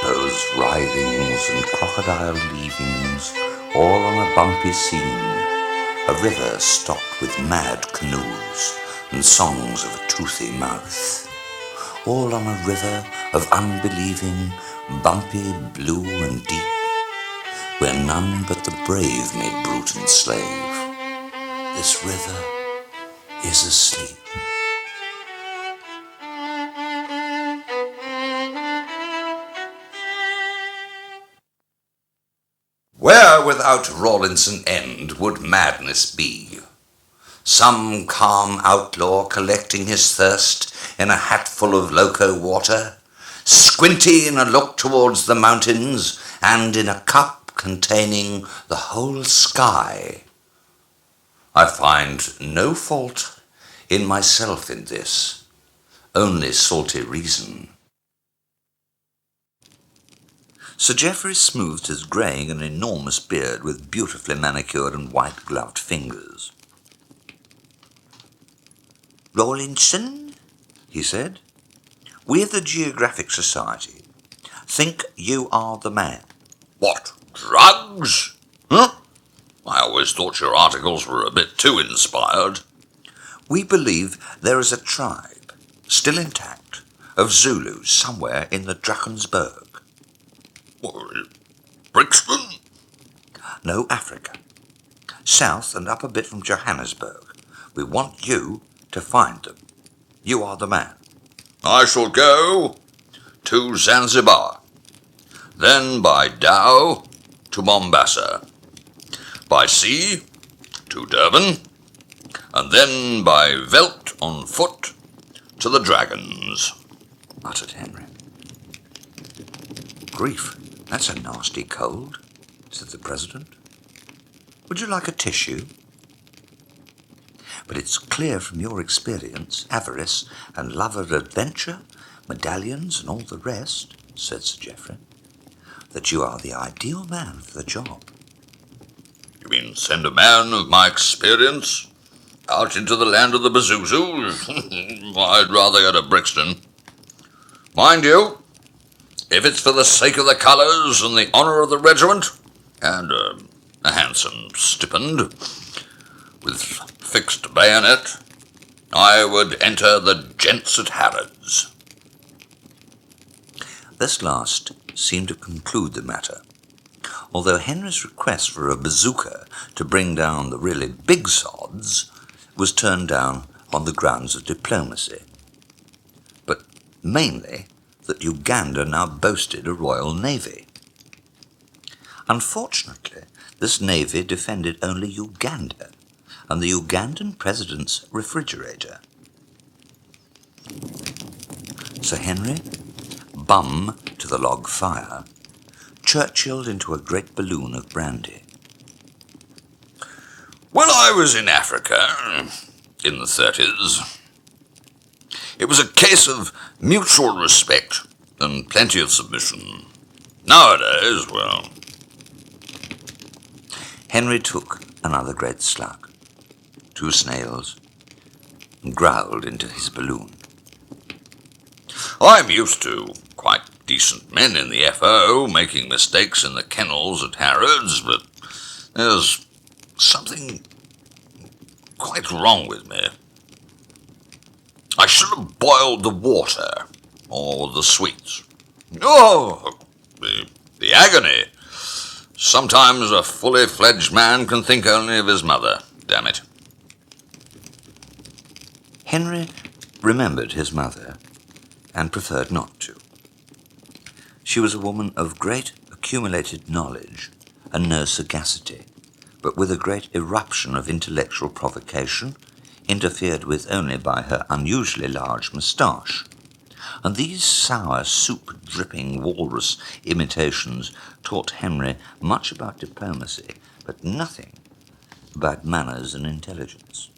hippos' writhings and crocodile leavings, all on a bumpy scene, a river stocked with mad canoes and songs of a toothy mouth, all on a river of unbelieving, bumpy, blue and deep, where none but the brave may brute and slave. This river is asleep. Where without Rawlinson end would madness be? Some calm outlaw collecting his thirst in a hatful of loco water, squinty in a look towards the mountains, and in a cup containing the whole sky. I find no fault in myself in this, only salty reason. Sir Geoffrey smoothed his greying an enormous beard with beautifully manicured and white-gloved fingers. "Rawlinson," he said, "we of the Geographic Society think you are the man." "What, drugs? Huh? I always thought your articles were a bit too inspired." "We believe there is a tribe, still intact, of Zulus somewhere in the Drakensberg." "Brixton?" "No, Africa. South and up a bit from Johannesburg. We want you to find them. You are the man." "I shall go to Zanzibar, then by dhow to Mombasa, by sea to Durban, and then by veld on foot to the Dragons," muttered Henry. "Grief, that's a nasty cold," said the President. "Would you like a tissue?" "But it's clear from your experience, avarice, and love of adventure, medallions, and all the rest," said Sir Geoffrey, "that you are the ideal man for the job." "You mean send a man of my experience out into the land of the Bazuzus? I'd rather go to Brixton. Mind you, if it's for the sake of the colours and the honour of the regiment, and a handsome stipend, with fixed bayonet, I would enter the gents at Harrods." This last seemed to conclude the matter, although Henry's request for a bazooka to bring down the really big sods was turned down on the grounds of diplomacy, but mainly that Uganda now boasted a royal navy. Unfortunately, this navy defended only Uganda and the Ugandan president's refrigerator. Sir Henry, bum to the log fire, Churchilled into a great balloon of brandy. "When I was in Africa, in the 30s, it was a case of mutual respect and plenty of submission. Nowadays, well..." Henry took another great slug, 2 snails, and growled into his balloon. "I'm used to quite decent men in the FO making mistakes in the kennels at Harrods, but there's something quite wrong with me. I should have boiled the water, or the sweets. Oh, the agony. Sometimes a fully fledged man can think only of his mother, damn it." Henry remembered his mother and preferred not to. She was a woman of great accumulated knowledge and no sagacity, but with a great eruption of intellectual provocation, interfered with only by her unusually large moustache, and these sour, soup-dripping walrus imitations taught Henry much about diplomacy, but nothing about manners and intelligence.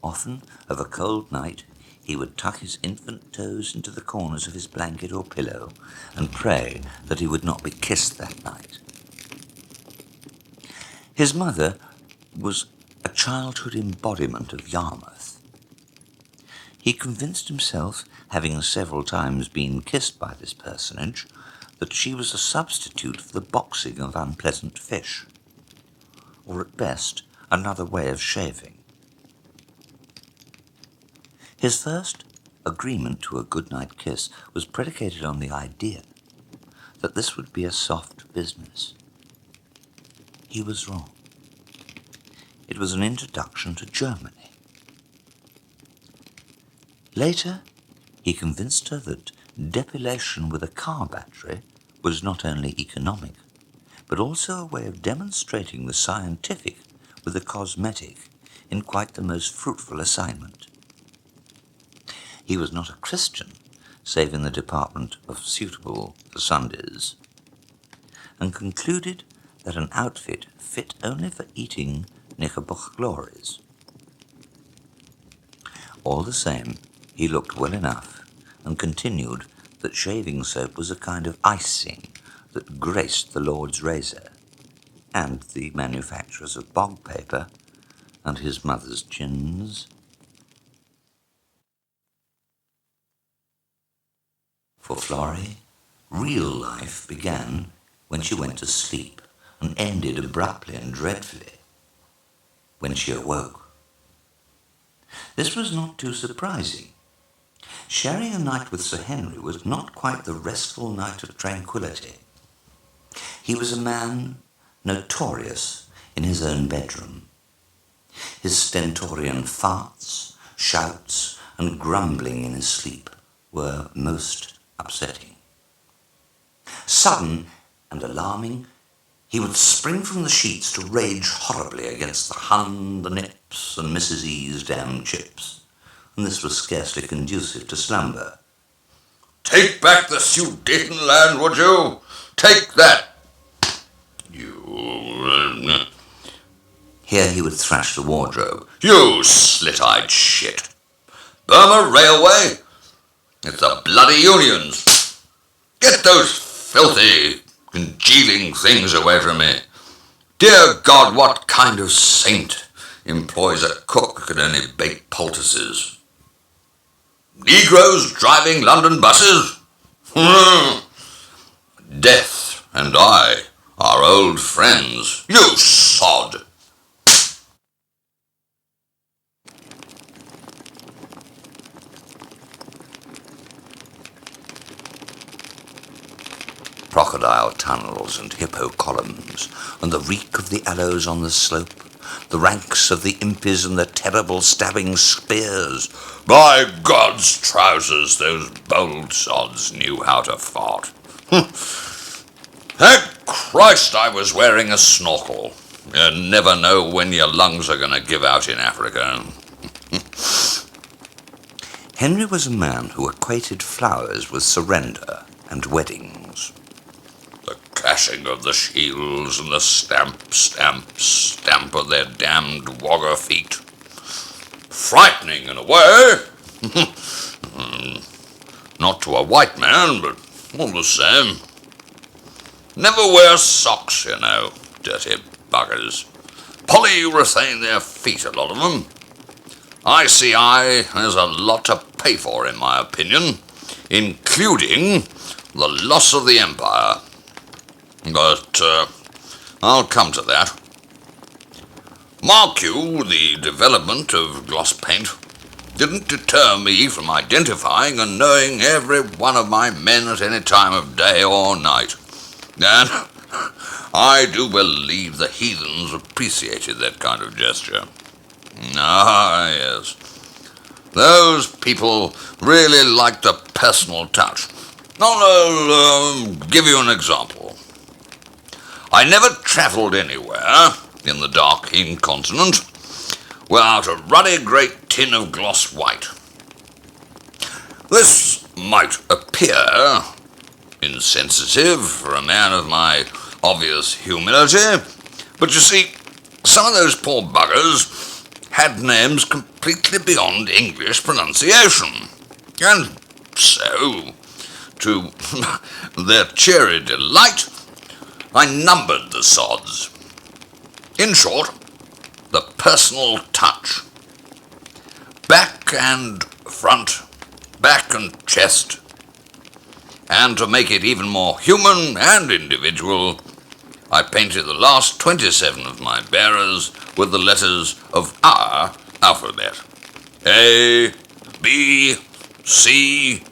Often, of a cold night, he would tuck his infant toes into the corners of his blanket or pillow and pray that he would not be kissed that night. His mother was a childhood embodiment of Yarmouth. He convinced himself, having several times been kissed by this personage, that she was a substitute for the boxing of unpleasant fish, or at best another way of shaving. His first agreement to a good-night kiss was predicated on the idea that this would be a soft business. He was wrong. It was an introduction to Germany. Later, he convinced her that depilation with a car battery was not only economic, but also a way of demonstrating the scientific with the cosmetic in quite the most fruitful assignment. He was not a Christian, save in the department of suitable for Sundays, and concluded that an outfit fit only for eating knickerbocker-glories. All the same, he looked well enough, and continued that shaving soap was a kind of icing that graced the Lord's razor, and the manufacturers of bog paper, and his mother's chins. For Florrie, real life began when she went to sleep and ended abruptly and dreadfully when she awoke. This was not too surprising. Sharing a night with Sir Henry was not quite the restful night of tranquillity. He was a man notorious in his own bedroom. His stentorian farts, shouts, and grumbling in his sleep were most upsetting. Sudden and alarming, he would spring from the sheets to rage horribly against the Hun, the Nips, and Mrs. E's damned chips, and this was scarcely conducive to slumber. Take back the Sudetenland, would you? Take that! You... Here he would thrash the wardrobe. You slit-eyed shit! Burma Railway? It's the bloody unions! Get those filthy, congealing things away from me! Dear God, what kind of saint employs a cook at any baked poultices? Negroes driving London buses? Death and I are old friends, you sod! Crocodile tunnels and hippo columns, and the reek of the aloes on the slope, the ranks of the impis and the terrible stabbing spears. By God's trousers, those bold sods knew how to fart. Thank Christ I was wearing a snorkel. You never know when your lungs are going to give out in Africa. Henry was a man who equated flowers with surrender and weddings. The clashing of the shields and the stamp, stamp, stamp of their damned wagger feet. Frightening in a way. Not to a white man, but all the same. Never wear socks, you know, dirty buggers. Polyurethane their feet, a lot of them. ICI has a lot to pay for, in my opinion, including the loss of the empire. But I'll come to that. Mark you, the development of gloss paint didn't deter me from identifying and knowing every one of my men at any time of day or night. And I do believe the heathens appreciated that kind of gesture. Ah, yes. Those people really liked the personal touch. I'll give you an example. I never travelled anywhere in the dark incontinent without a ruddy great tin of gloss white. This might appear insensitive for a man of my obvious humility, but you see, some of those poor buggers had names completely beyond English pronunciation, and so, to their cheery delight, I numbered the sods. In short, the personal touch. Back and front, back and chest. And to make it even more human and individual, I painted the last 27 of my bearers with the letters of our alphabet. A, B, C,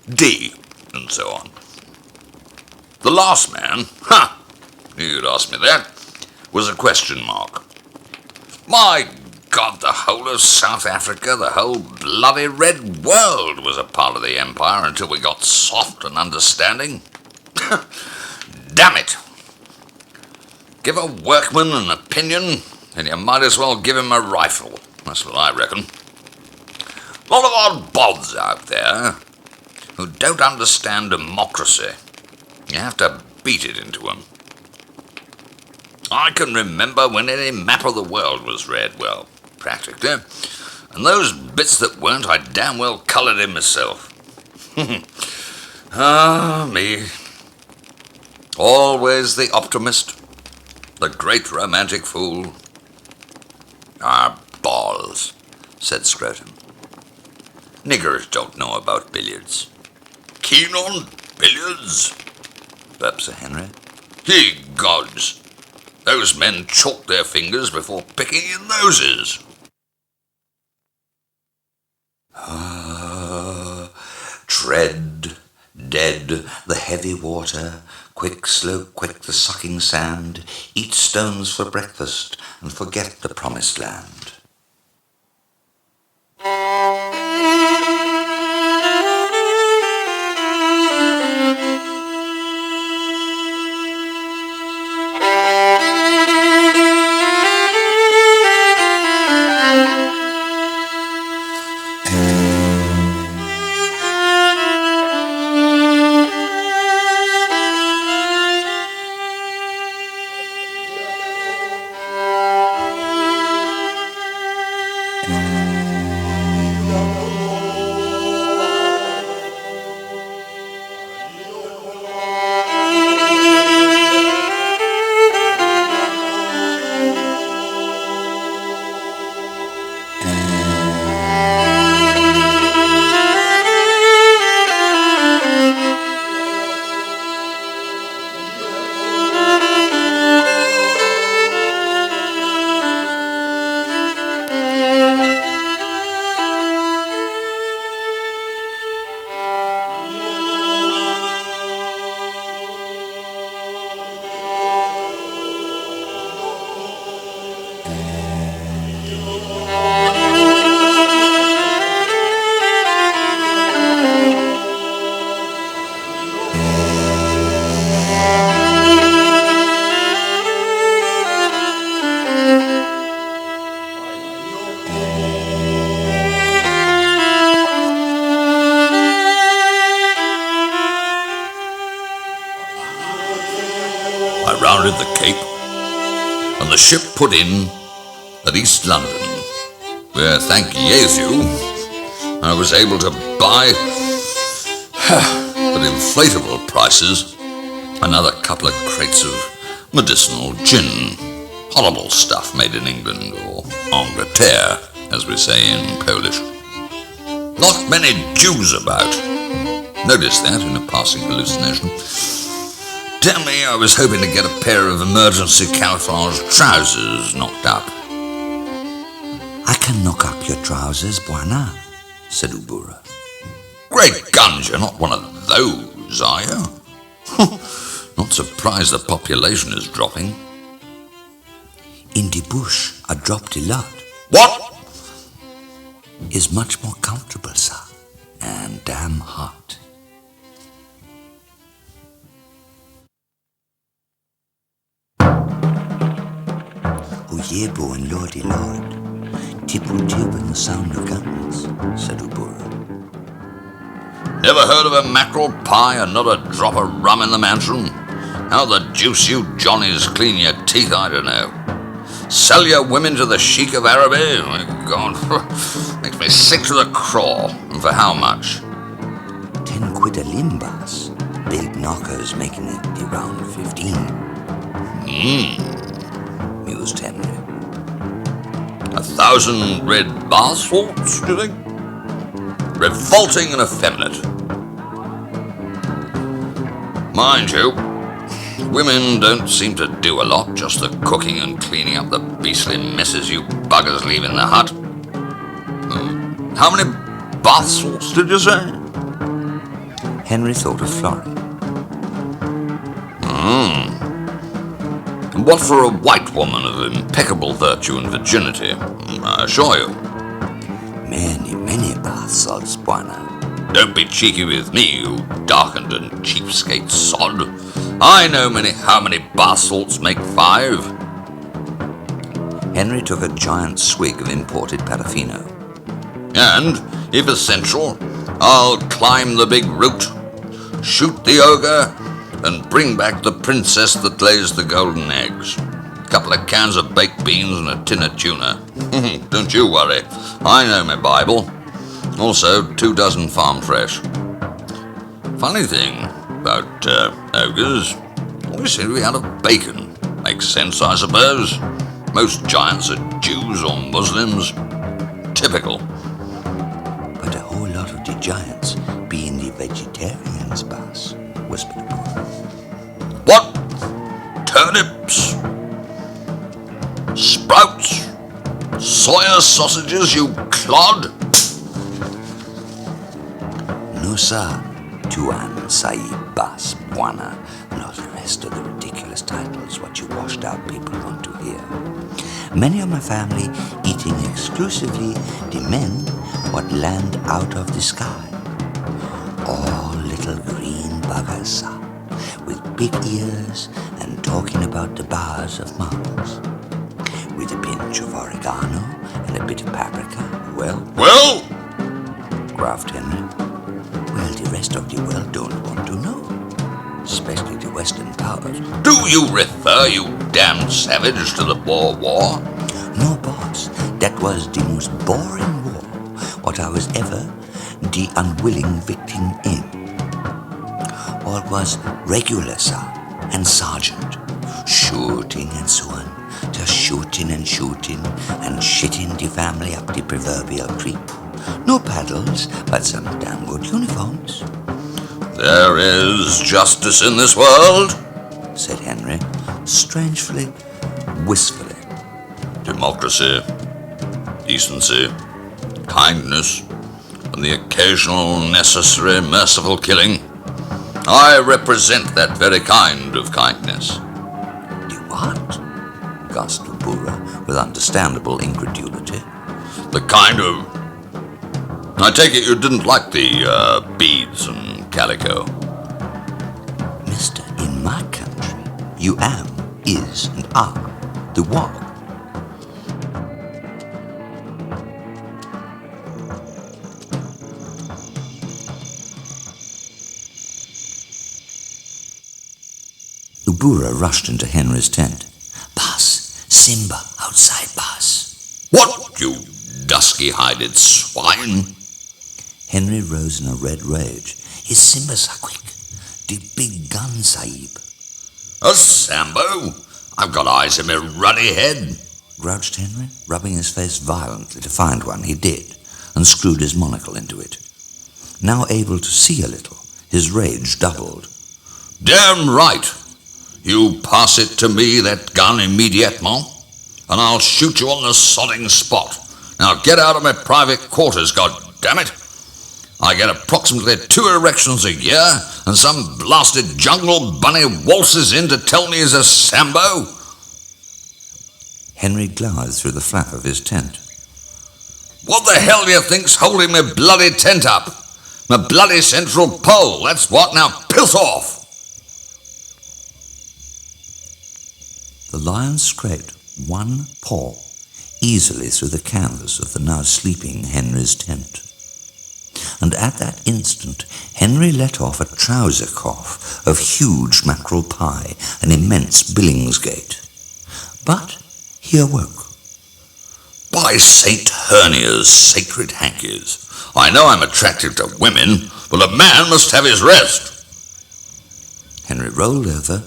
D, and so on. The last man, you'd ask me that, was a question mark. My God, the whole of South Africa, the whole bloody red world was a part of the empire until we got soft and understanding. Damn it! Give a workman an opinion, and you might as well give him a rifle. That's what I reckon. A lot of odd bods out there who don't understand democracy. You have to beat it into them. I can remember when any map of the world was read, well, practically, and those bits that weren't, I damn well coloured in myself. Ah, me. Always the optimist, the great romantic fool. Ah, balls, said Scrotum. Niggers don't know about billiards. Keen on billiards? Burped Sir Henry. Ye gods! Those men chalk their fingers before picking in noses. Tread, dead, the heavy water, quick, slow, quick, the sucking sand, eat stones for breakfast and forget the promised land. I rounded the Cape, and the ship put in at East London, where, thank Jesu, I was able to buy, at inflatable prices, another couple of crates of medicinal gin. Horrible stuff made in England, or Angleterre, as we say in Polish. Not many Jews about. Noticed that in a passing hallucination. Damn me, I was hoping to get a pair of emergency camouflage trousers knocked up. I can knock up your trousers, Bwana, said Ubura. Great guns, you're not one of those, are you? Not surprised the population is dropping. In the bush, a drop a lot. What? Is much more comfortable, sir, and damn hot. Oyebo and lordy lord, tipple-tip and the sound of guns, said Ubura. Never heard of a mackerel pie and not a drop of rum in the mansion? How the deuce you Johnnies clean your teeth, I don't know. Sell your women to the Sheik of Araby? My God, makes me sick to the craw. And for how much? 10 quid a limbas. Big knockers making it around 15. Hmm. Mused Henry. 1,000 red bath salts, do you think? Revolting and effeminate. Mind you, women don't seem to do a lot, just the cooking and cleaning up the beastly messes you buggers leave in the hut. How many bath salts did you say? Henry thought of Florrie. What for a white woman of impeccable virtue and virginity, I assure you. Many bath salts, Buana. Don't be cheeky with me, you darkened and cheapskate sod. I know how many bath salts make 5. Henry took a giant swig of imported paraffino. And, if essential, I'll climb the big root, shoot the ogre, and bring back the princess that lays the golden eggs. A couple of cans of baked beans and a tin of tuna. Don't you worry, I know my Bible. Also, 2 dozen farm fresh. Funny thing about ogres, always seem to be out of bacon. Makes sense, I suppose. Most giants are Jews or Muslims. Typical. But a whole lot of the giants being the vegetarians, boss, whispered Buddha. What? Turnips? Sprouts? Soya sausages, you clod? No, sir. Tuan Sahib Bas Buana, not the rest of the ridiculous titles what you washed out people want to hear. Many of my family eating exclusively the men what land out of the sky. All little green buggers, sir, with big ears and talking about the bars of Mars. With a pinch of oregano and a bit of paprika, well, growled Henry. Well, the rest of the world don't want to know, especially the Western powers. Do you refer, you damned savage, to the Boer War? No, boss, that was the most boring war what I was ever the unwilling victim in. All was regular, sir, and sergeant, shooting and so on, just shooting and shitting the family up the proverbial creek. No paddles, but some damn good uniforms. There is justice in this world, said Henry, strangely, wistfully. Democracy, decency, kindness, and the occasional necessary merciful killing. I represent that very kind of kindness. The what? Gasped Ubura with understandable incredulity. The kind of... I take it you didn't like the beads and calico. Mister, in my country, you am, is, and are the walk. Ubura rushed into Henry's tent. Boss, Simba, outside, boss. What, you dusky-hided swine? Henry rose in a red rage. Is Simba so quick? The big gun, Sahib. A Sambo? I've got eyes in my ruddy head. Grouched Henry, rubbing his face violently to find one. He did, and screwed his monocle into it. Now able to see a little, his rage doubled. Damn right. You pass it to me, that gun, immediatement, and I'll shoot you on the sodding spot. Now get out of my private quarters, goddammit. I get approximately 2 erections a year, and some blasted jungle bunny waltzes in to tell me he's a Sambo. Henry glowered through the flap of his tent. What the hell do you think's holding my bloody tent up? My bloody central pole, that's what. Now piss off. The lion scraped one paw easily through the canvas of the now sleeping Henry's tent. And at that instant, Henry let off a trouser cough of huge mackerel pie, an immense Billingsgate. But he awoke. By St. Hernia's sacred hankies, I know I'm attracted to women, but a man must have his rest. Henry rolled over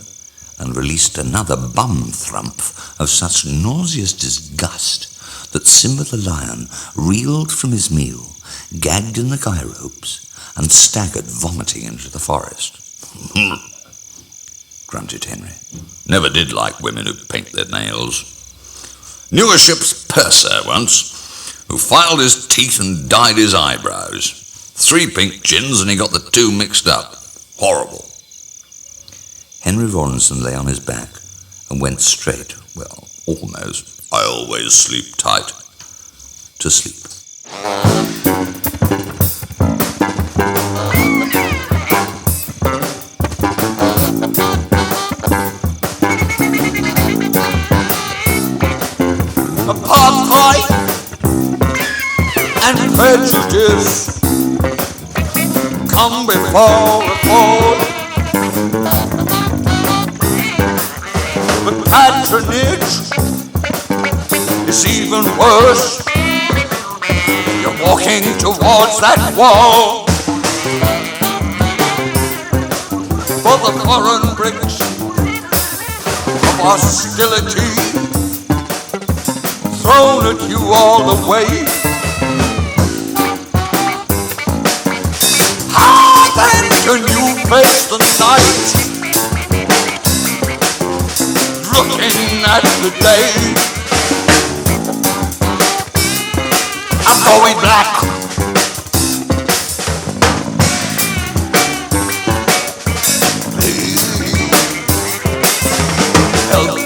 and released another bum thrumph of such nauseous disgust that Simba the lion reeled from his meal, gagged in the guy ropes, and staggered vomiting into the forest. Grunted Henry. Never did like women who paint their nails. Knew a ship's purser once, who filed his teeth and dyed his eyebrows. 3 pink gins and he got the 2 mixed up. Horrible. Henry Rawlinson lay on his back and went straight, well, almost, I always sleep tight. to sleep. Apartheid and prejudice come before a fall. But patronage is even worse. You're walking towards that wall. For the foreign bricks of hostility thrown at you all the way. How then can you face the night, looking at the day? I'm going black. Please help me.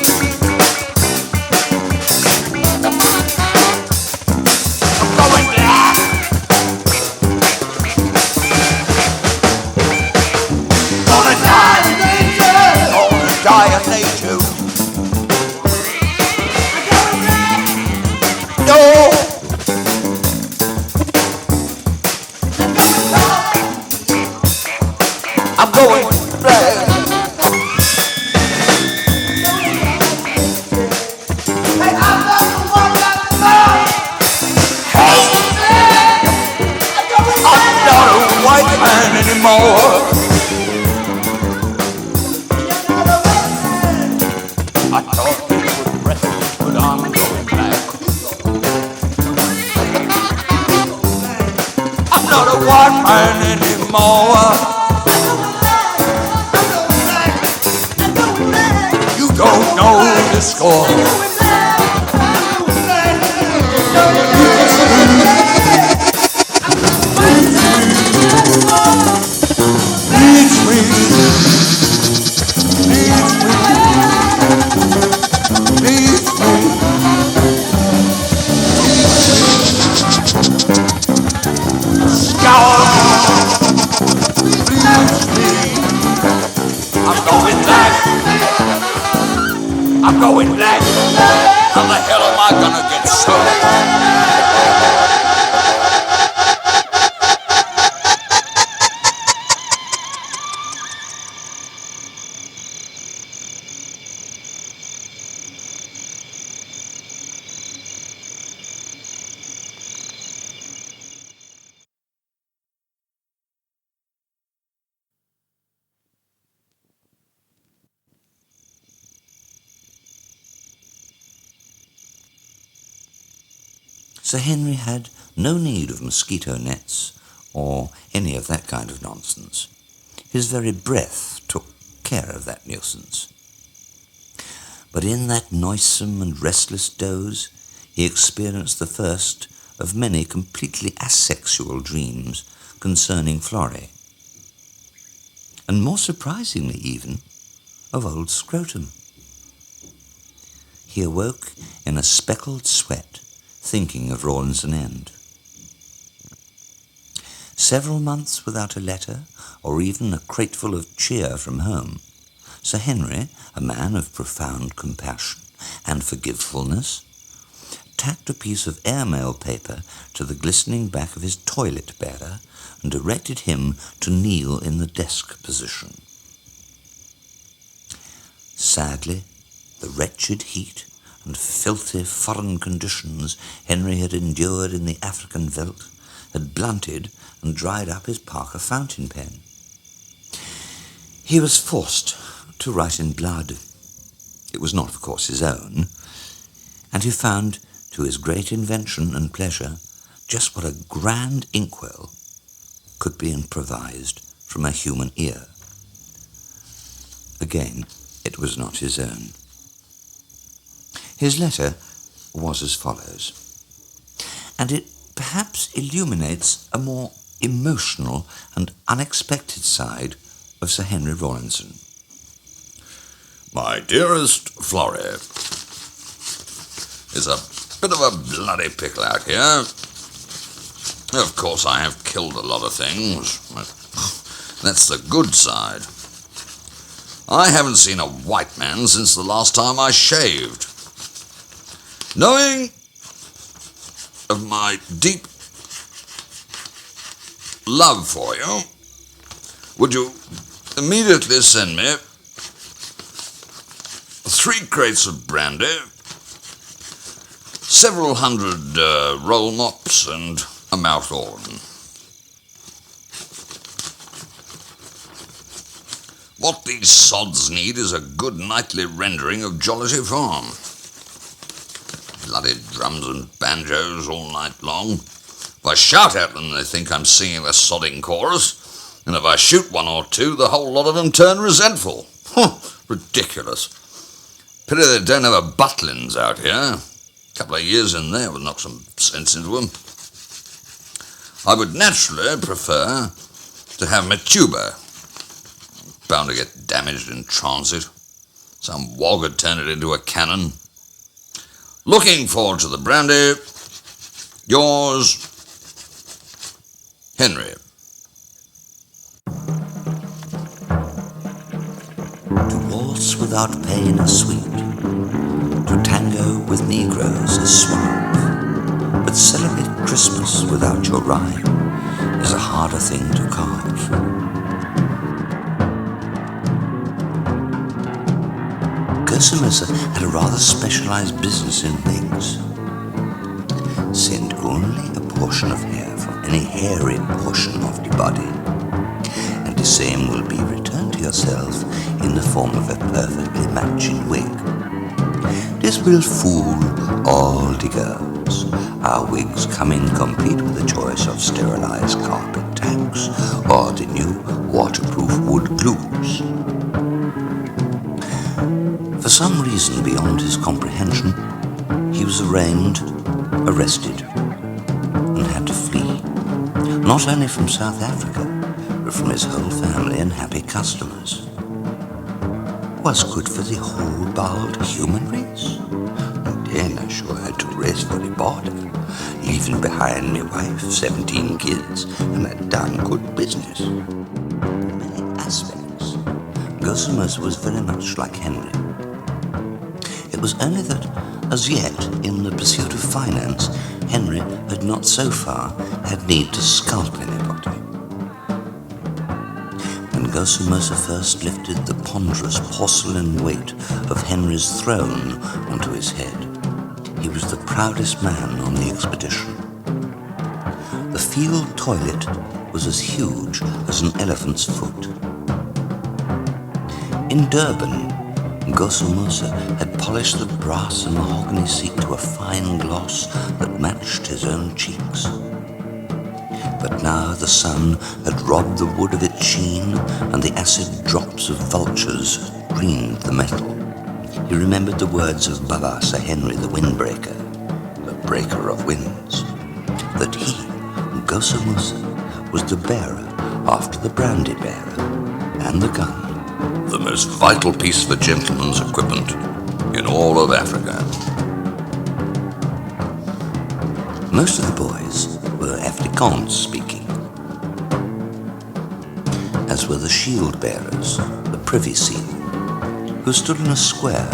Die if they do. No. I'm going black. Hey, I'm not the one that's mad. Hey, I'm not a white man anymore. I thought you would rest, but I'm going back. I'm not a white man anymore. You don't know the score. Teach me. I'm going black. How the hell am I gonna get sober? Sir Henry had no need of mosquito nets or any of that kind of nonsense. His very breath took care of that nuisance. But in that noisome and restless doze, he experienced the first of many completely asexual dreams concerning Florrie, and more surprisingly even, of old Scrotum. He awoke in a speckled sweat, thinking of Rawlinson End. Several months without a letter, or even a crateful of cheer from home, Sir Henry, a man of profound compassion and forgivefulness, tacked a piece of airmail paper to the glistening back of his toilet bearer and directed him to kneel in the desk position. Sadly, the wretched heat and filthy foreign conditions Henry had endured in the African veldt had blunted and dried up his Parker fountain pen. He was forced to write in blood. It was not, of course, his own, and he found to his great invention and pleasure, just what a grand inkwell could be improvised from a human ear. Again, it was not his own. His letter was as follows, and it perhaps illuminates a more emotional and unexpected side of Sir Henry Rawlinson. My dearest Florrie, it's a bit of a bloody pickle out here. Of course, I have killed a lot of things, but that's the good side. I haven't seen a white man since the last time I shaved. Knowing of my deep love for you, would you immediately send me 3 crates of brandy, several hundred roll mops, and a mouth organ? What these sods need is a good nightly rendering of Jollity Farm. Bloody drums and banjos all night long. If I shout at them, they think I'm singing a sodding chorus, and if I shoot 1 or 2, the whole lot of them turn resentful. Ridiculous. Pity they don't have a Butlins out here. A couple of years in there would knock some sense into them. I would naturally prefer to have my tuba. Bound to get damaged in transit. Some wog had turned it into a cannon. Looking forward to the brandy. Yours, Henry. To waltz without pain is sweet, to tango with Negroes is suave, but celebrate Christmas without your rhyme is a harder thing to carve. Gossamer had a rather specialized business in wigs. Send only a portion of hair from any hairy portion of the body, and the same will be returned to yourself in the form of a perfectly matching wig. This will fool all the girls. Our wigs come in complete with the choice of sterilized carpet tacks or the new waterproof wood glues. For some reason beyond his comprehension, he was arraigned, arrested, and had to flee, not only from South Africa, but from his whole family and happy customers. Was good for the whole bowed human race. And then I sure had to race for the border, leaving behind me wife, 17 kids, and a darn good business. In many aspects, Gossamer was very much like Henry. It was only that, as yet, in the pursuit of finance, Henry had not so far had need to scalp anybody. When Gossamer first lifted the ponderous porcelain weight of Henry's throne onto his head, he was the proudest man on the expedition. The field toilet was as huge as an elephant's foot. In Durban, Gossamer had polished the brass and mahogany seat to a fine gloss that matched his own cheeks. But now the sun had robbed the wood of its sheen, and the acid drops of vultures greened the metal. He remembered the words of Baba Sir Henry the Windbreaker, the breaker of winds, that he, Gossamer, was the bearer after the brandy bearer and the gun. The most vital piece of a gentleman's equipment in all of Africa. Most of the boys were Afrikaans speaking, as were the shield bearers, the privy seal, who stood in a square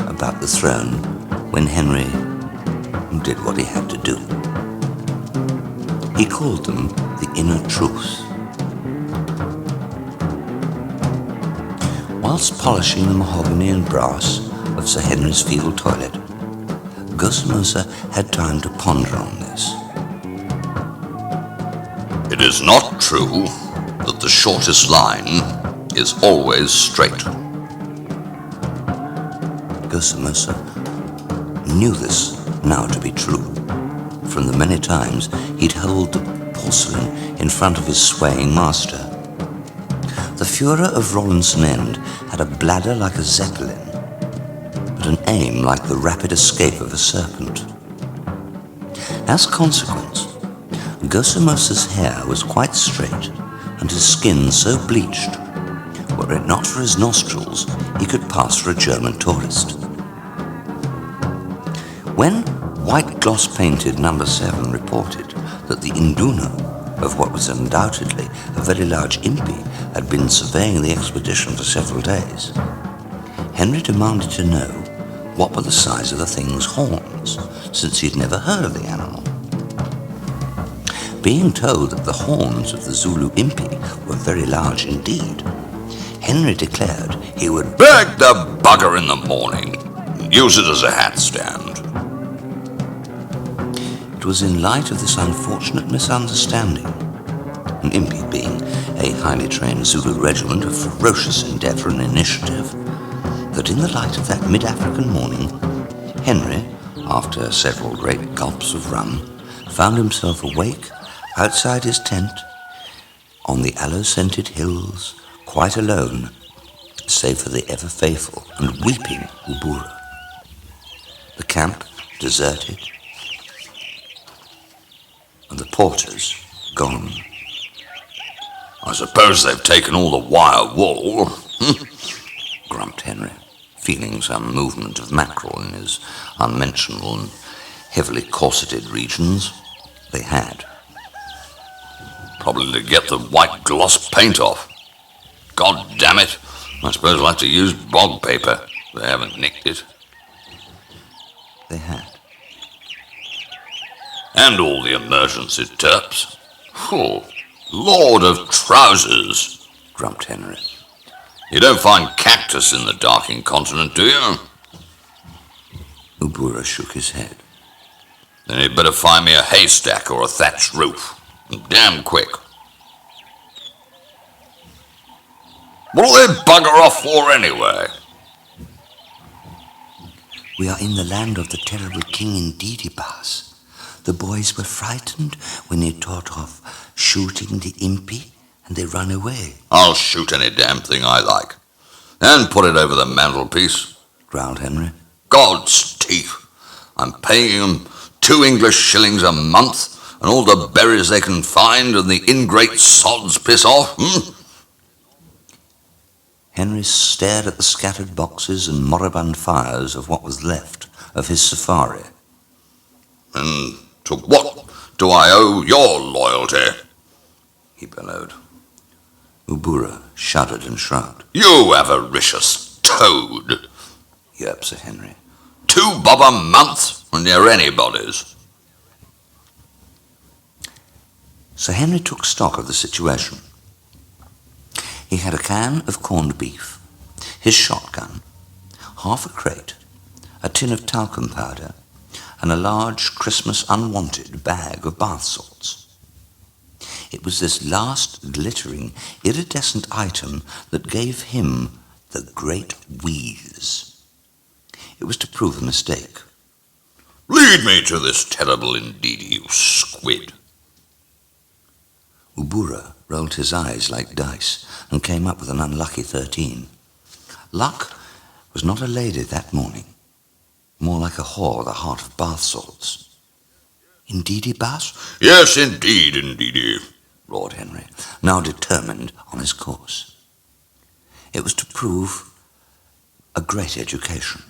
about the throne when Henry did what he had to do. He called them the inner truth. Whilst polishing the mahogany and brass of Sir Henry's field toilet, Gossamer had time to ponder on this. It is not true that the shortest line is always straight. Gossamer knew this now to be true, from the many times he'd held the porcelain in front of his swaying master. The Führer of Rawlinson End had a bladder like a zeppelin, but an aim like the rapid escape of a serpent. As consequence, Gosamosa's hair was quite straight and his skin so bleached, were it not for his nostrils, he could pass for a German tourist. When white gloss-painted number 7 reported that the induna of what was undoubtedly a very large impi had been surveying the expedition for several days, Henry demanded to know what were the size of the thing's horns, since he'd never heard of the animal. Being told that the horns of the Zulu impi were very large indeed, Henry declared he would bag the bugger in the morning and use it as a hat stand. It was in light of this unfortunate misunderstanding, an impi being a highly trained Zulu regiment of ferocious endeavour and initiative, that in the light of that mid-African morning, Henry, after several great gulps of rum, found himself awake outside his tent on the aloe-scented hills, quite alone, save for the ever-faithful and weeping Ubura. The camp deserted, and the porters gone. I suppose they've taken all the wire wool, grumped Henry, feeling some movement of mackerel in his unmentionable and heavily corseted regions. They had. Probably to get the white gloss paint off. God damn it, I suppose I'll have to use bog paper. They haven't nicked it. They had. And all the emergency terps. Oh, Lord of Trousers, grumped Henry. You don't find cactus in the Darking Continent, do you? Ubura shook his head. Then you'd better find me a haystack or a thatched roof. And damn quick. What'll they bugger off for anyway? We are in the land of the terrible king indeed, Baas. The boys were frightened when they thought of shooting the impi, and they ran away. I'll shoot any damn thing I like. And put it over the mantelpiece, growled Henry. God's teeth. I'm paying them 2 English shillings a month, and all the berries they can find, and the ingrate sods piss off, Henry stared at the scattered boxes and moribund fires of what was left of his safari. And to what do I owe your loyalty? He bellowed. Ubura shuddered and shrugged. You avaricious toad, yelped Sir Henry. 2 bob a month when you're anybody's. Sir Henry took stock of the situation. He had a can of corned beef, his shotgun, half a crate, a tin of talcum powder, and a large Christmas unwanted bag of bath salts. It was this last glittering, iridescent item that gave him the great wheeze. It was to prove a mistake. Lead me to this terrible indeed, you squid. Ubura rolled his eyes like dice and came up with an unlucky 13. Luck was not a lady that morning, more like a whore, the heart of bath salts. Indeedy, Baas? Yes, indeed, indeedy, roared Henry, now determined on his course. It was to prove a great education.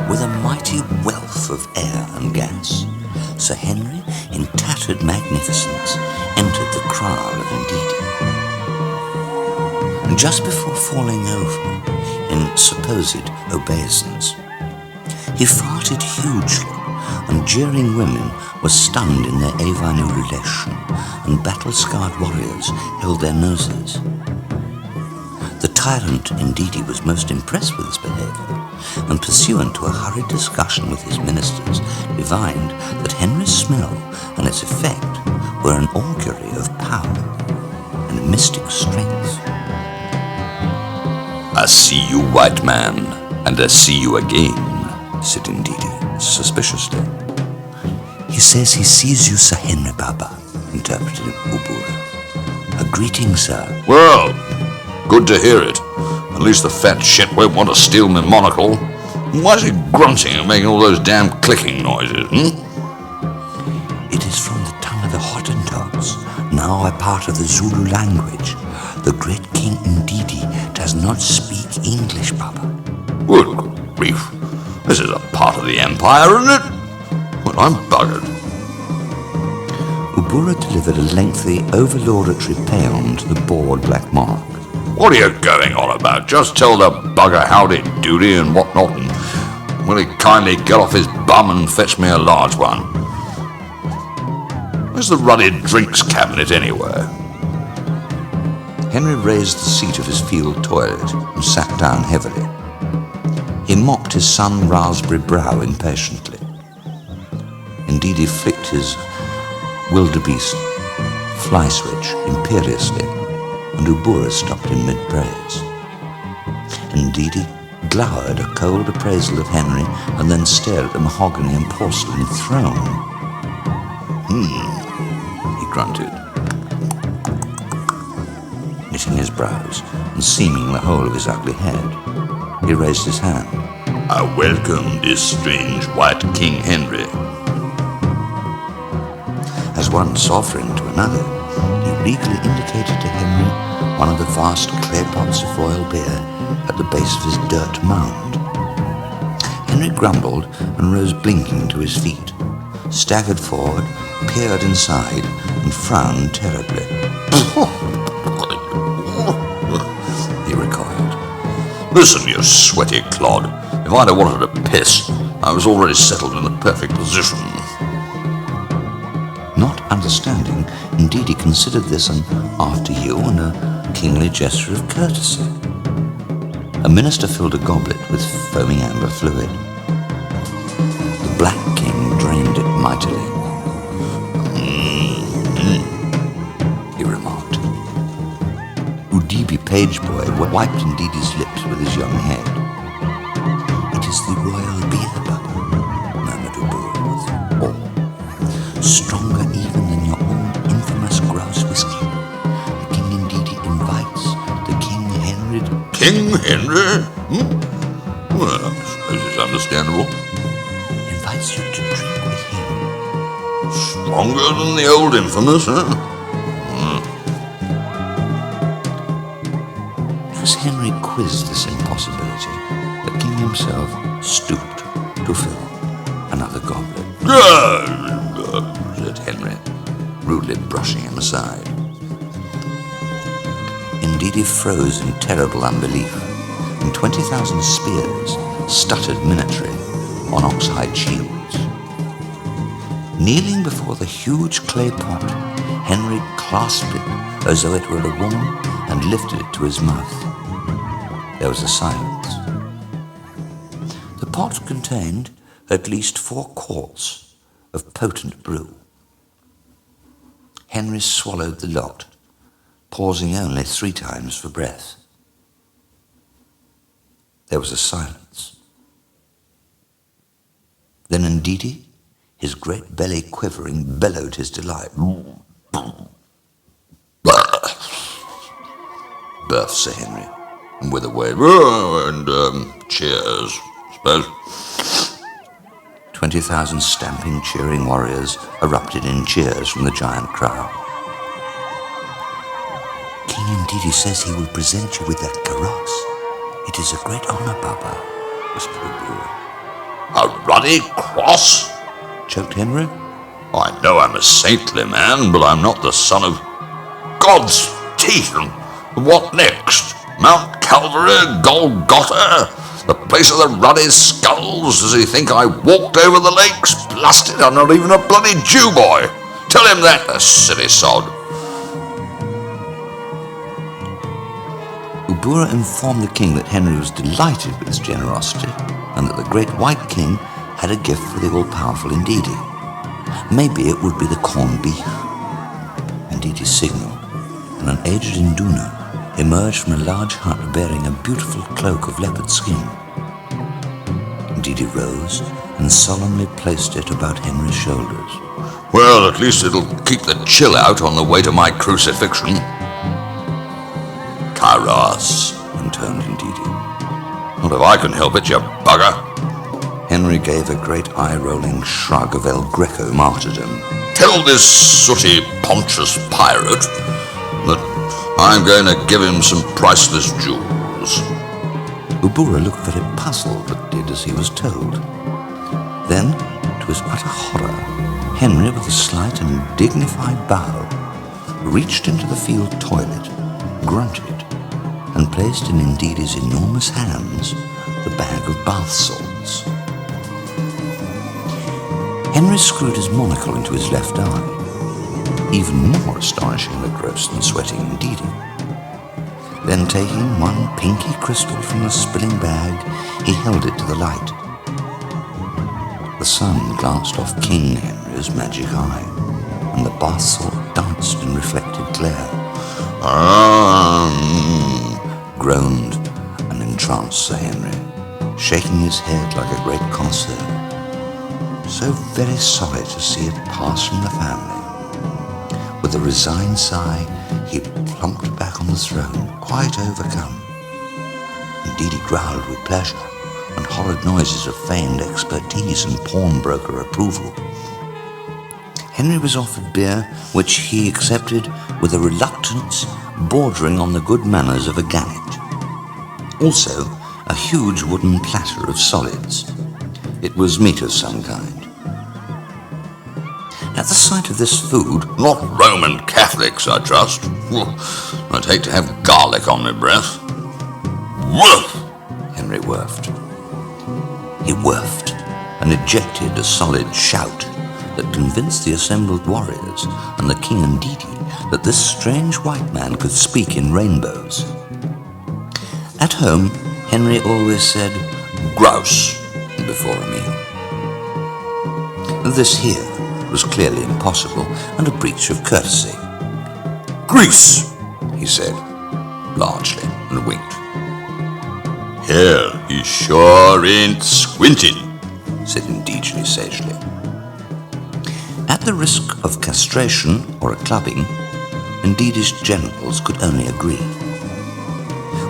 With a mighty wealth of air and gas, Sir Henry, in tattered magnificence, entered the Kraal of Ndidi. Just before falling over in supposed obeisance, he farted hugely, and jeering women were stunned in their avinu relation, and battle-scarred warriors held their noses. The tyrant indeed was most impressed with his behaviour, and pursuant to a hurried discussion with his ministers, divined that Henry's smell and its effect were an augury of power and mystic strength. "I see you, white man, and I see you again," said Ndidi, suspiciously. "He says he sees you, Sir Henry Baba," interpreted Ubura. "A greeting, sir." "Well, good to hear it. At least the fat shit won't want to steal my monocle. Why is he grunting and making all those damn clicking noises, "It is from the tongue of the Hottentots, now a part of the Zulu language. The great King Ndidi does not speak English, Baba." Good grief. This is a part of the empire, isn't it? Well, I'm buggered. Ubura delivered a lengthy, over-laudatory paean to the bored black monarch. What are you going on about? Just tell the bugger howdy doody and whatnot, and will he kindly get off his bum and fetch me a large one? Where's the ruddy drinks cabinet anywhere? Henry raised the seat of his field toilet and sat down heavily. He mopped his sun-raspberry brow impatiently. Indeed, he flicked his wildebeest fly switch imperiously, and Ubura stopped in mid-praise. Indeed, he glowered a cold appraisal of Henry and then stared at the mahogany and porcelain throne. He grunted. Knitting his brows and seaming the whole of his ugly head, he raised his hand. "I welcome this strange white King Henry." As one sovereign to another, he regally indicated to Henry one of the vast clay pots of royal beer at the base of his dirt mound. Henry grumbled and rose blinking to his feet, staggered forward, peered inside, and frowned terribly. He recoiled. "Listen, you sweaty clod. If I'd have wanted to piss, I was already settled in the perfect position." Not understanding, indeed, he considered this an after you and a kingly gesture of courtesy. A minister filled a goblet with foaming amber fluid. The Black King drained it mightily. He remarked. Udibi page boy wiped Ndidi's lips with his young head. "It is the royal beer, Baba," murmured Ubura with awe. "Stronger even than your own infamous grouse whiskey. The King Ndidi invites the King Henry..." "King Henry? Well, I suppose it's understandable." "Invites you to drink with him." Stronger than the old infamous, huh? As Henry quizzed this impossibility, the King himself stooped to fill another goblet. Said Henry, rudely brushing him aside. Indeed, he froze in terrible unbelief, and 20,000 spears stuttered minatory on ox-hide shields. Kneeling before the huge clay pot, Henry clasped it as though it were a woman and lifted it to his mouth. There was a silence. The pot contained at least 4 quarts of potent brew. Henry swallowed the lot, pausing only 3 times for breath. There was a silence. Then Ndidi, his great belly quivering, bellowed his delight. Birth, Sir Henry, and with a wave, and cheers, I suppose. 20,000 stamping, cheering warriors erupted in cheers from the giant crowd. "King Ndidi says he will present you with that kaross. It is a great honor, Baba," whispered Ubura. "A ruddy cross? Choked Henry. I know I'm a saintly man, but I'm not the son of God's teeth. And what next? Mount Calvary, Golgotha, the place of the ruddy skulls? Does he think I walked over the lakes? Blasted, I'm not even a bloody Jew boy. Tell him that, the silly sod." Ubura informed the king that Henry was delighted with his generosity and that the great white king had a gift for the all-powerful Ndidi. Maybe it would be the corned beef. Ndidi signaled, and an aged Induna emerged from a large hut bearing a beautiful cloak of leopard skin. Ndidi rose and solemnly placed it about Henry's shoulders. Well, at least it'll keep the chill out on the way to my crucifixion. Kairos, intoned Ndidi. Not if I can help it, you bugger. Henry gave a great eye-rolling shrug of El Greco martyrdom. Tell this sooty Pontius pirate that I'm going to give him some priceless jewels. Ubura looked very puzzled, but did as he was told. Then, to his utter horror, Henry, with a slight and dignified bow, reached into the field toilet, grunted, and placed in Ndidi's enormous hands the bag of bath salts. Henry screwed his monocle into his left eye, even more astonishingly gross than sweating Ndidi. Then, taking one pinky crystal from the spilling bag, he held it to the light. The sun glanced off King Henry's magic eye, and the bath salt danced in reflected glare. Groaned and entranced Sir Henry, shaking his head like a great connoisseur. So very sorry to see it pass from the family. With a resigned sigh, he plumped back on the throne, quite overcome. Indeed, he growled with pleasure, and horrid noises of feigned expertise and pawnbroker approval. Henry was offered beer, which he accepted with a reluctance bordering on the good manners of a gannet. Also, a huge wooden platter of solids. It was meat of some kind. At the sight of this food, not Roman Catholics, I trust. I'd hate to have garlic on my breath. Woof! Henry whiffed. He whiffed and ejected a solid shout that convinced the assembled warriors and the king and Ndidi that this strange white man could speak in rainbows. At home, Henry always said "grouse" before a meal. This here was clearly impossible and a breach of courtesy. "Grease," he said, largely, and winked. "Hell, he sure ain't squinting," said Ndidi sagely. At the risk of castration or a clubbing, Ndidi's generals could only agree.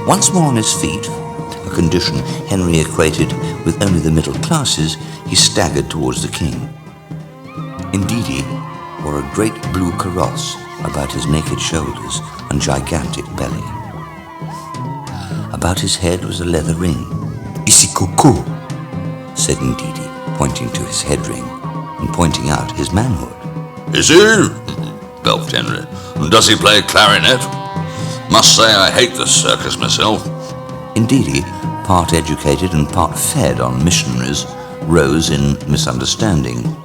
Once more on his feet, a condition Henry equated with only the middle classes, he staggered towards the king. Ndidi wore a great blue kaross about his naked shoulders and gigantic belly. About his head was a leather ring. "Isikuku," said Ndidi, pointing to his head ring and pointing out his manhood. "Is he?" belched Henry. "Does he play clarinet? Must say I hate the circus myself." Ndidi, part educated and part fed on missionaries, rose in misunderstanding.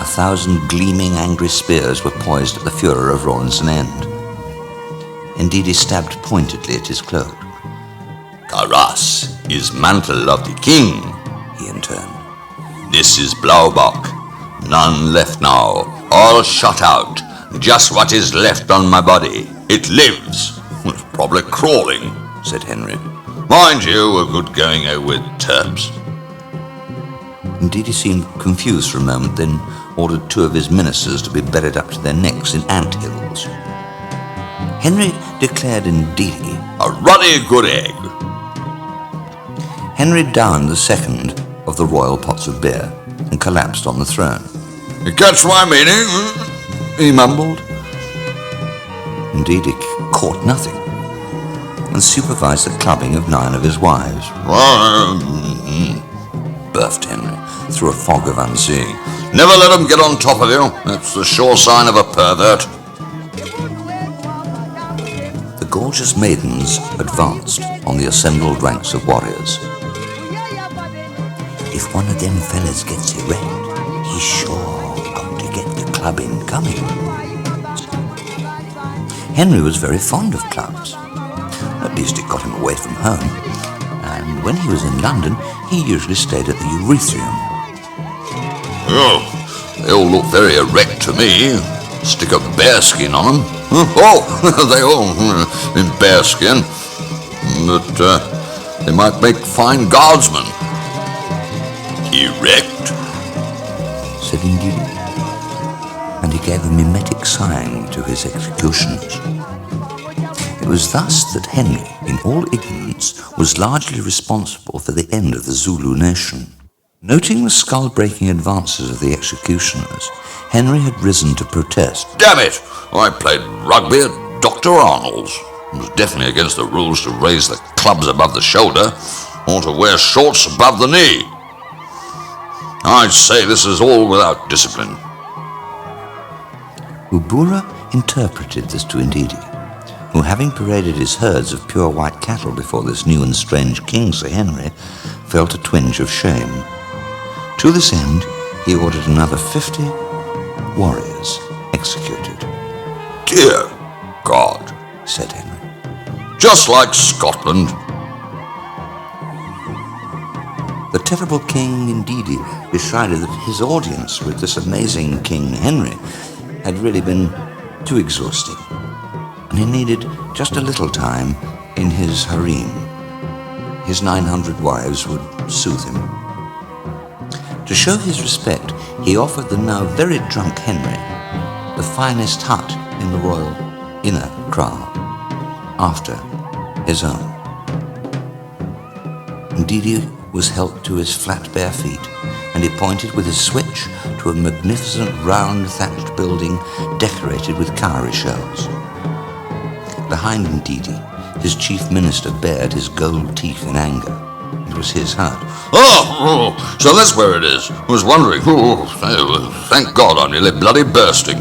1,000 gleaming, angry spears were poised at the furor of Rawlinson End. Ndidi stabbed pointedly at his cloak. "Karas is mantle of the king," he intoned. "This is Blaubach. None left now. All shot out. Just what is left on my body. It lives. It's probably crawling," said Henry. "Mind you, a good going-o with Terps." Ndidi seemed confused for a moment, then ordered 2 of his ministers to be buried up to their necks in ant hills. Henry declared Ndidi "A ruddy good egg." Henry downed the second of the royal pots of beer and collapsed on the throne. "You catch my meaning?" he mumbled. Ndidi caught nothing and supervised the clubbing of 9 of his wives. Burfed Henry through a fog of unseeing. "Never let 'em get on top of you. That's the sure sign of a pervert." The gorgeous maidens advanced on the assembled ranks of warriors. "If one of them fellas gets erect, he's sure got to get the clubbing coming." Henry was very fond of clubs. At least it got him away from home. And when he was in London, he usually stayed at the Eurythrium. Oh, they all look very erect to me. Stick a bearskin on them. Oh, they all in bearskin. But they might make fine guardsmen. Erect? Said Ndidi. And he gave a mimetic sign to his executioners. It was thus that Henry, in all ignorance, was largely responsible for the end of the Zulu nation. Noting the skull-breaking advances of the executioners, Henry had risen to protest. Damn it! I played rugby at Dr. Arnold's. It was definitely against the rules to raise the clubs above the shoulder or to wear shorts above the knee. I'd say this is all without discipline. Ubura interpreted this to Ndidi, who, having paraded his herds of pure white cattle before this new and strange king, Sir Henry, felt a twinge of shame. To this end, he ordered another 50 warriors executed. Dear God, said Henry. Just like Scotland. The terrible King Ndidi decided that his audience with this amazing King Henry had really been too exhausting, and he needed just a little time in his harem. His 900 wives would soothe him. To show his respect, he offered the now very drunk Henry the finest hut in the royal inner Kraal, after his own. Ndidi was helped to his flat bare feet, and he pointed with his switch to a magnificent round thatched building decorated with cowrie shells. Behind Ndidi, his chief minister bared his gold teeth in anger. It was his hut. Oh, so that's where it is. I was wondering. Thank God I'm nearly bloody bursting.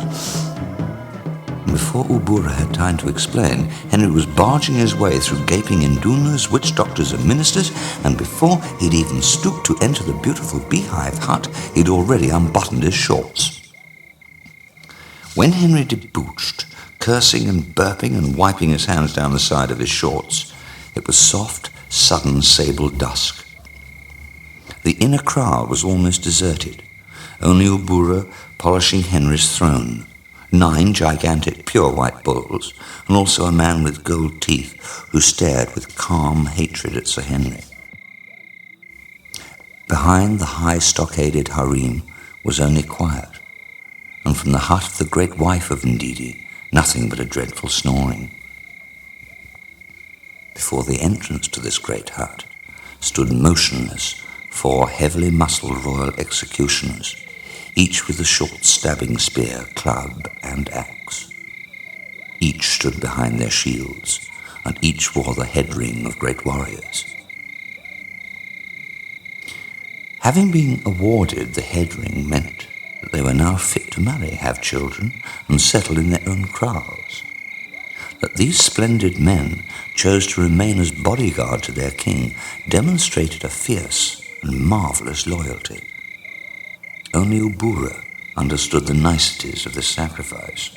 Before Ubura had time to explain, Henry was barging his way through gaping indunas, witch doctors and ministers, and before he'd even stooped to enter the beautiful beehive hut, he'd already unbuttoned his shorts. When Henry debouched, cursing and burping and wiping his hands down the side of his shorts, it was soft, sudden sable dusk. The inner Kraal was almost deserted, only Ubura polishing Henry's throne, 9 gigantic pure white bulls, and also a man with gold teeth who stared with calm hatred at Sir Henry. Behind the high stockaded harem was only quiet, and from the hut of the great wife of Ndidi, nothing but a dreadful snoring. Before the entrance to this great hut stood motionless 4 heavily muscled royal executioners, each with a short stabbing spear, club, and axe. Each stood behind their shields, and each wore the head ring of great warriors. Having been awarded the head ring meant that they were now fit to marry, have children, and settle in their own kraals. That these splendid men chose to remain as bodyguard to their king demonstrated a fierce and marvelous loyalty. Only Ubura understood the niceties of this sacrifice.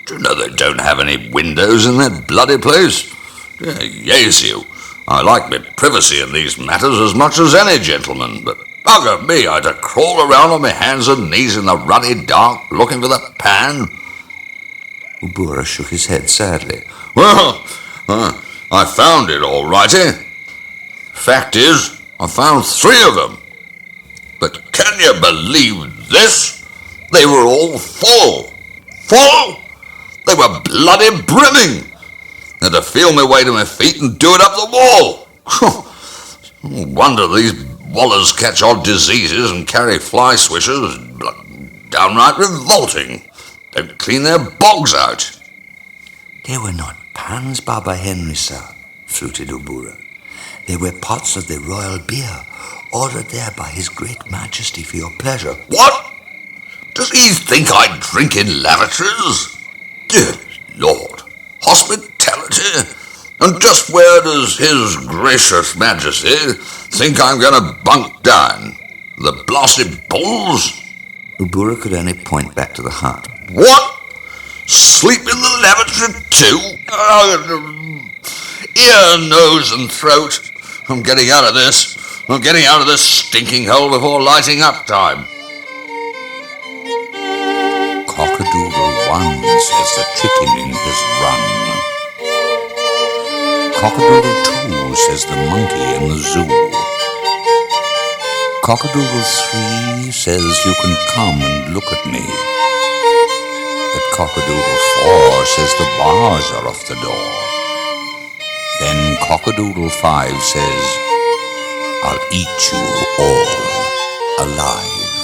Do you know they don't have any windows in that bloody place? Yes, you. I like my privacy in these matters as much as any gentleman, but bugger me, I'd to crawl around on my hands and knees in the ruddy dark looking for the pan. Ubura shook his head sadly. Well, I found it all righty. Fact is, I found 3 of them. But can you believe this? They were all full. Full? They were bloody brimming. I had to feel my way to my feet and do it up the wall. No wonder these wallers catch odd diseases and carry fly swishers. Downright revolting. Don't clean their bogs out. They were not pans, Baba Henry, sir, fluted Ubura. They were pots of the royal beer, ordered there by his great majesty for your pleasure. What? Does he think I drink in lavatories? Dear Lord, hospitality? And just where does his gracious majesty think I'm going to bunk down? The blasted bulls? Ubura could only point back to the hut. What? Sleep in the lavatory too? ear, nose, and throat. I'm getting out of this. I'm getting out of this stinking hole before lighting up time. Cock-a-doodle-1, says the chicken in his run. Cock-a-doodle-2, says the monkey in the zoo. Cock-a-doodle-3 says you can come and look at me. But Cock-a-doodle-4 says the bars are off the door. Then Cock-a-doodle-5 says, I'll eat you all alive.